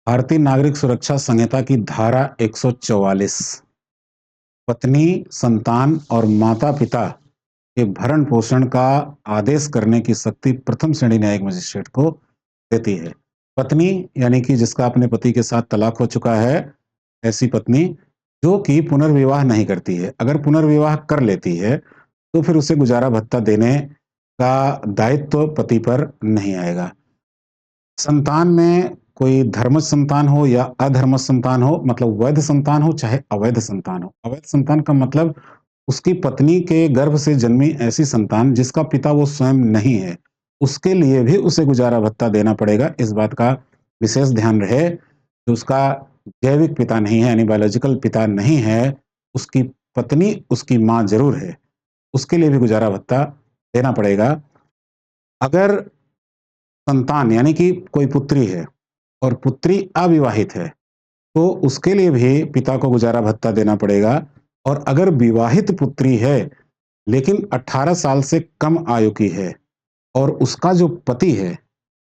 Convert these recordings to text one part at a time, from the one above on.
भारतीय नागरिक सुरक्षा संहिता की धारा 144 पत्नी, संतान और माता-पिता के भरण-पोषण का आदेश करने की शक्ति प्रथम श्रेणी न्यायिक मजिस्ट्रेट को देती है। पत्नी यानी कि जिसका अपने पति के साथ तलाक हो चुका है, ऐसी पत्नी जो कि पुनर्विवाह नहीं करती है। अगर पुनर्विवाह कर लेती है, तो फिर उसे गुजारा भत्ता देने का दायित्व पति पर नहीं आएगा। संतान में कोई धर्मज संतान हो या अधर्मज संतान हो, मतलब वैध संतान हो चाहे अवैध संतान हो। अवैध संतान का मतलब उसकी पत्नी के गर्भ से जन्मी ऐसी संतान जिसका पिता वो स्वयं नहीं है, उसके लिए भी उसे गुजारा भत्ता देना पड़ेगा। इस बात का विशेष ध्यान रहे कि उसका जैविक पिता नहीं है यानी बायोलॉजिकल पिता नहीं है, उसकी पत्नी उसकी माँ ज़रूर है, उसके लिए भी गुजारा भत्ता देना पड़ेगा। अगर संतान यानी कि कोई पुत्री है और पुत्री अविवाहित है, तो उसके लिए भी पिता को गुजारा भत्ता देना पड़ेगा। और अगर विवाहित पुत्री है, लेकिन 18 साल से कम आयु की है और उसका जो पति है,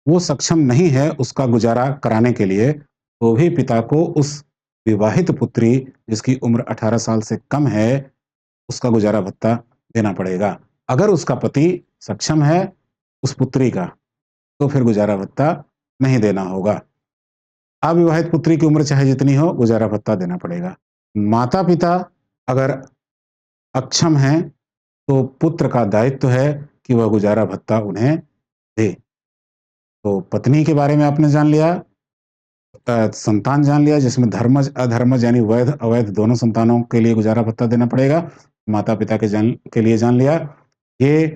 वो सक्षम नहीं है उसका गुजारा कराने के लिए, तो भी पिता को उस विवाहित पुत्री जिसकी उम्र 18 साल से कम है, उसका गुजारा भत्ता देना पड़ेगा। अगर उसका पति सक्षम है उस पुत्री का, तो फिर गुजारा भत्ता नहीं देना होगा। अविवाहित पुत्री की उम्र चाहे जितनी हो, गुजारा भत्ता देना पड़ेगा। माता-पिता अगर अक्षम हैं, तो पुत्र का दायित्व है कि वह गुजारा भत्ता उन्हें दे। तो पत्नी के बारे में आपने जान लिया, संतान जान लिया जिसमें धर्मज, अधर्मज यानी वैध, अवैध दोनों संतानों के लिए गुजारा भत्ता देना पड़ेगा। माता-पिता के लिए जान लिया। ये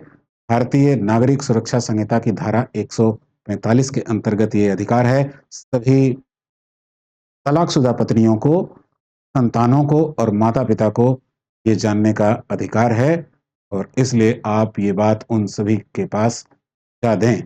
भारतीय नागरिक सुरक्षा संहिता की धारा 145 के अंतर्गत ये अधिकार है। सभी तलाकशुदा पत्नियों को, संतानों को और माता-पिता को ये जानने का अधिकार है और इसलिए आप ये बात उन सभी के पास पहुँचा दें।